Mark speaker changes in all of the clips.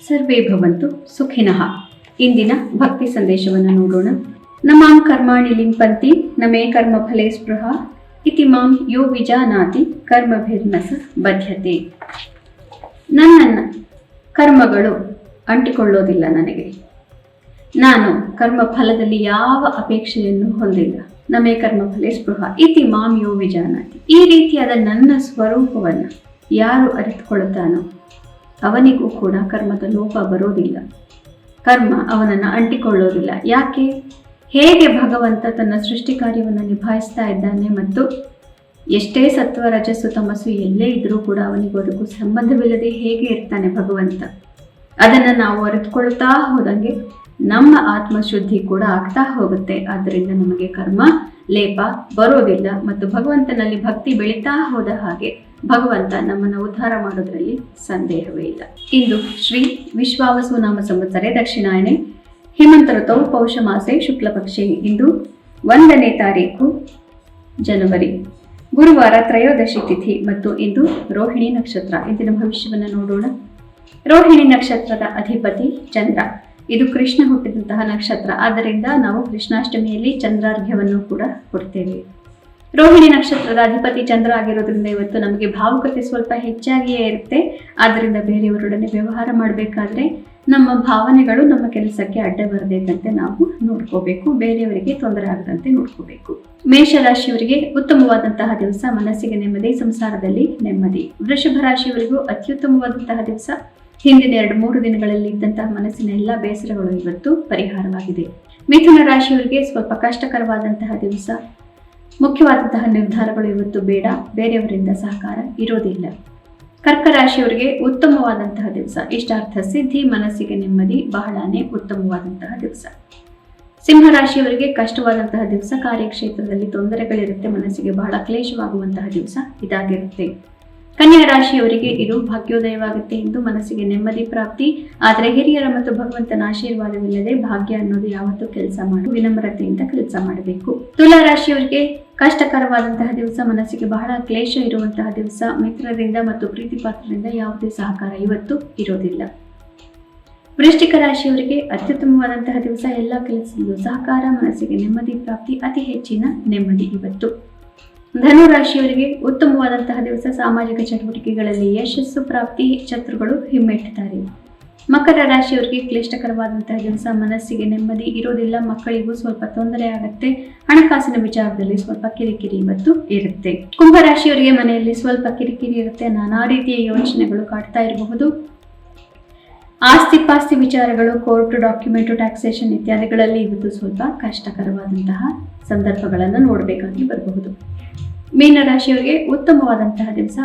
Speaker 1: ಸರ್ವೇ ಭವಂತು ಸುಖಿನಃ. ಇಂದಿನ ಭಕ್ತಿ ಸಂದೇಶವನ್ನು ನೋಡೋಣ. ನಮಾಂ ಕರ್ಮಾಣಿ ಲಿಂಪಂತಿ ನಮೇ ಕರ್ಮ ಫಲೇ ಸ್ಪೃಹ ಇತಿ ಮಾಂ ಯೋ ವಿಜಾನಾತಿ ಕರ್ಮಭಿರ್ನ ಸ ಬದ್ಧತೆ. ನನ್ನನ್ನು ಕರ್ಮಗಳು ಅಂಟಿಕೊಳ್ಳೋದಿಲ್ಲ. ನಾನು ಕರ್ಮ ಫಲದಲ್ಲಿ ಯಾವ ಅಪೇಕ್ಷೆಯನ್ನು ಹೊಂದಿಲ್ಲ. ನಮೇ ಕರ್ಮ ಫಲೇ ಸ್ಪೃಹ ಇತಿ ಮಾಂ ಯೋ ವಿಜಾನಾತಿ. ಈ ರೀತಿಯಾದ ನನ್ನ ಸ್ವರೂಪವನ್ನು ಯಾರು ಅರಿತುಕೊಳ್ಳುತ್ತಾನೋ ಅವನಿಗೂ ಕೂಡ ಕರ್ಮದ ಲೋಪ ಬರೋದಿಲ್ಲ. ಕರ್ಮ ಅವನನ್ನು ಅಂಟಿಕೊಳ್ಳೋದಿಲ್ಲ. ಯಾಕೆ? ಹೇಗೆ ಭಗವಂತ ತನ್ನ ಸೃಷ್ಟಿ ಕಾರ್ಯವನ್ನು ನಿಭಾಯಿಸ್ತಾ ಇದ್ದಾನೆ ಮತ್ತು ಎಷ್ಟೇ ಸತ್ವ ರಜಸ್ಸು ತಮಸ್ಸು ಎಲ್ಲೇ ಇದ್ರೂ ಕೂಡ ಅವನಿಗೂ ಅದಕ್ಕೂ ಸಂಬಂಧವಿಲ್ಲದೆ ಹೇಗೆ ಇರ್ತಾನೆ ಭಗವಂತ, ಅದನ್ನು ನಾವು ಅರಿತುಕೊಳ್ತಾ ಹೋದಂಗೆ ನಮ್ಮ ಆತ್ಮಶುದ್ಧಿ ಕೂಡ ಆಗ್ತಾ ಹೋಗುತ್ತೆ. ಆದ್ದರಿಂದ ನಮಗೆ ಕರ್ಮ ಲೇಪ ಬರೋದಿಲ್ಲ ಮತ್ತು ಭಗವಂತನಲ್ಲಿ ಭಕ್ತಿ ಬೆಳೀತಾ ಹೋದ ಹಾಗೆ ಭಗವಂತ ನಮ್ಮನ್ನು ಉದ್ಧಾರ ಮಾಡೋದ್ರಲ್ಲಿ ಸಂದೇಹವೇ ಇಲ್ಲ. ಇಂದು ಶ್ರೀ ವಿಶ್ವಾವಸು ನಾಮ ಸಂವತ್ಸರೆ ದಕ್ಷಿಣಾಯನೆ ಹೇಮಂತ ಋತೌ ಪೌಷ ಮಾಸೆ ಶುಕ್ಲ ಪಕ್ಷೆ. ಇಂದು 1ನೇ ತಾರೀಕು ಜನವರಿ, ಗುರುವಾರ, ತ್ರಯೋದಶಿ ತಿಥಿ ಮತ್ತು ಇಂದು ರೋಹಿಣಿ ನಕ್ಷತ್ರ. ಇಂದಿನ ಭವಿಷ್ಯವನ್ನು ನೋಡೋಣ. ರೋಹಿಣಿ ನಕ್ಷತ್ರದ ಅಧಿಪತಿ ಚಂದ್ರ. ಇದು ಕೃಷ್ಣ ಹುಟ್ಟಿದಂತಹ ನಕ್ಷತ್ರ. ಆದ್ದರಿಂದ ನಾವು ಕೃಷ್ಣಾಷ್ಟಮಿಯಲ್ಲಿ ಚಂದ್ರಾರ್ಘ್ಯವನ್ನು ಕೂಡ ಕೊಡ್ತೇವೆ. ರೋಹಿಣಿ ನಕ್ಷತ್ರದ ಅಧಿಪತಿ ಚಂದ್ರ ಆಗಿರೋದ್ರಿಂದ ಇವತ್ತು ನಮಗೆ ಭಾವುಕತೆ ಸ್ವಲ್ಪ ಹೆಚ್ಚಾಗಿಯೇ ಇರುತ್ತೆ. ಆದ್ದರಿಂದ ಬೇರೆಯವರೊಡನೆ ವ್ಯವಹಾರ ಮಾಡಬೇಕಾದ್ರೆ ನಮ್ಮ ಭಾವನೆಗಳು ನಮ್ಮ ಕೆಲಸಕ್ಕೆ ಅಡ್ಡ ಬರದಂತೆ ನಾವು ನೋಡ್ಕೋಬೇಕು. ಬೇರೆಯವರಿಗೆ ತೊಂದರೆ ಆಗದಂತೆ ನೋಡ್ಕೋಬೇಕು. ಮೇಷರಾಶಿಯವರಿಗೆ ಉತ್ತಮವಾದಂತಹ ದಿವಸ, ಮನಸ್ಸಿಗೆ ನೆಮ್ಮದಿ, ಸಂಸಾರದಲ್ಲಿ ನೆಮ್ಮದಿ. ವೃಷಭ ರಾಶಿಯವರಿಗೂ ಅತ್ಯುತ್ತಮವಾದಂತಹ ದಿವಸ. ಹಿಂದಿನ 2-3 ದಿನಗಳಲ್ಲಿ ಇದ್ದಂತಹ ಮನಸ್ಸಿನ ಎಲ್ಲ ಬೇಸರಗಳು ಇವತ್ತು ಪರಿಹಾರವಾಗಿದೆ. ಮಿಥುನ ರಾಶಿಯವರಿಗೆ ಸ್ವಲ್ಪ ಕಷ್ಟಕರವಾದಂತಹ ದಿವಸ. ಮುಖ್ಯವಾದಂತಹ ನಿರ್ಧಾರಗಳು ಇವತ್ತು ಬೇಡ. ಬೇರೆಯವರಿಂದ ಸಹಕಾರ ಇರೋದಿಲ್ಲ. ಕರ್ಕ ರಾಶಿಯವರಿಗೆ ಉತ್ತಮವಾದಂತಹ ದಿವಸ. ಇಷ್ಟಾರ್ಥ ಸಿದ್ಧಿ, ಮನಸ್ಸಿಗೆ ನೆಮ್ಮದಿ, ಬಹಳನೇ ಉತ್ತಮವಾದಂತಹ ದಿವಸ. ಸಿಂಹ ರಾಶಿಯವರಿಗೆ ಕಷ್ಟವಾದಂತಹ ದಿವಸ. ಕಾರ್ಯಕ್ಷೇತ್ರದಲ್ಲಿ ತೊಂದರೆಗಳಿರುತ್ತೆ. ಮನಸ್ಸಿಗೆ ಬಹಳ ಕ್ಲೇಶವಾಗುವಂತಹ ದಿವಸ ಇದಾಗಿರುತ್ತೆ. ಕನ್ಯಾ ರಾಶಿಯವರಿಗೆ ಇದು ಭಾಗ್ಯೋದಯವಾಗುತ್ತೆ. ಎಂದು ಮನಸ್ಸಿಗೆ ನೆಮ್ಮದಿ ಪ್ರಾಪ್ತಿ. ಆದರೆ ಹಿರಿಯರ ಮತ್ತು ಭಗವಂತನ ಆಶೀರ್ವಾದವಿಲ್ಲದೆ ಭಾಗ್ಯ ಅನ್ನೋದು ಯಾವತ್ತೂ ಕೆಲಸ ಮಾಡಿ ವಿನಮ್ರತೆಯಿಂದ ಕೆಲಸ ಮಾಡಬೇಕು. ತುಲಾ ರಾಶಿಯವರಿಗೆ ಕಷ್ಟಕರವಾದಂತಹ ದಿವಸ. ಮನಸ್ಸಿಗೆ ಬಹಳ ಕ್ಲೇಶ ಇರುವಂತಹ ದಿವಸ. ಮಿತ್ರರಿಂದ ಮತ್ತು ಪ್ರೀತಿ ಪಾತ್ರರಿಂದ ಯಾವುದೇ ಸಹಕಾರ ಇವತ್ತು ಇರೋದಿಲ್ಲ. ವೃಶ್ಚಿಕ ರಾಶಿಯವರಿಗೆ ಅತ್ಯುತ್ತಮವಾದಂತಹ ದಿವಸ. ಎಲ್ಲ ಕೆಲಸದಲ್ಲೂ ಸಹಕಾರ, ಮನಸ್ಸಿಗೆ ನೆಮ್ಮದಿ ಪ್ರಾಪ್ತಿ, ಅತಿ ಹೆಚ್ಚಿನ ನೆಮ್ಮದಿ ಇವತ್ತು. ಧನು ರಾಶಿಯವರಿಗೆ ಉತ್ತಮವಾದಂತಹ ದಿವಸ. ಸಾಮಾಜಿಕ ಚಟುವಟಿಕೆಗಳಲ್ಲಿ ಯಶಸ್ಸು ಪ್ರಾಪ್ತಿ, ಶತ್ರುಗಳು ಹಿಮ್ಮೆಟ್ಟುತ್ತಾರೆ. ಮಕರ ರಾಶಿಯವರಿಗೆ ಕ್ಲಿಷ್ಟಕರವಾದಂತಹ ದಿವಸ. ಮನಸ್ಸಿಗೆ ನೆಮ್ಮದಿ ಇರೋದಿಲ್ಲ. ಮಕ್ಕಳಿಗೂ ಸ್ವಲ್ಪ ತೊಂದರೆ ಆಗುತ್ತೆ. ಹಣಕಾಸಿನ ವಿಚಾರದಲ್ಲಿ ಸ್ವಲ್ಪ ಕಿರಿಕಿರಿ ಇವತ್ತು ಇರುತ್ತೆ. ಕುಂಭ ರಾಶಿಯವರಿಗೆ ಮನೆಯಲ್ಲಿ ಸ್ವಲ್ಪ ಕಿರಿಕಿರಿ ಇರುತ್ತೆ. ನಾನಾ ರೀತಿಯ ಯೋಚನೆಗಳು ಕಾಡ್ತಾ ಇರಬಹುದು. ಆಸ್ತಿ ಪಾಸ್ತಿ ವಿಚಾರಗಳು, ಕೋರ್ಟ್, ಡಾಕ್ಯುಮೆಂಟ್, ಟ್ಯಾಕ್ಸೇಷನ್ ಇತ್ಯಾದಿಗಳಲ್ಲಿ ಇವತ್ತು ಸ್ವಲ್ಪ ಕಷ್ಟಕರವಾದಂತಹ ಸಂದರ್ಭಗಳನ್ನು ನೋಡಬೇಕಾಗಿ ಬರಬಹುದು. ಮೀನರಾಶಿಯವರಿಗೆ ಉತ್ತಮವಾದಂತಹ ದಿವಸ.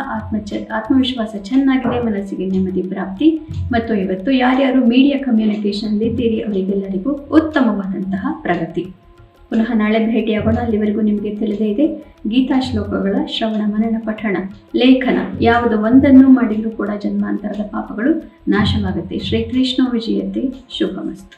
Speaker 1: ಆತ್ಮವಿಶ್ವಾಸ ಚೆನ್ನಾಗಿದೆ. ಮನಸ್ಸಿಗೆ ನೆಮ್ಮದಿ ಪ್ರಾಪ್ತಿ ಮತ್ತು ಇವತ್ತು ಯಾರ್ಯಾರು ಮೀಡಿಯಾ ಕಮ್ಯುನಿಕೇಶನ್ ಇದ್ದೀರಿ ಅವರಿಗೆಲ್ಲರಿಗೂ ಉತ್ತಮವಾದಂತಹ ಪ್ರಗತಿ. ಪುನಃ ನಾಳೆ ಭೇಟಿಯಾಗೋಣ. ಅಲ್ಲಿವರೆಗೂ ನಿಮಗೆ ತಿಳಿದೇ ಇದೆ, ಗೀತಾ ಶ್ಲೋಕಗಳ ಶ್ರವಣ, ಮನನ, ಪಠಣ, ಲೇಖನ ಯಾವುದು ಒಂದನ್ನು ಮಾಡಿದರೂ ಕೂಡ ಜನ್ಮಾಂತರದ ಪಾಪಗಳು ನಾಶವಾಗುತ್ತೆ. ಶ್ರೀಕೃಷ್ಣ ವಿಜಯತೆ. ಶುಭಮಸ್ತು.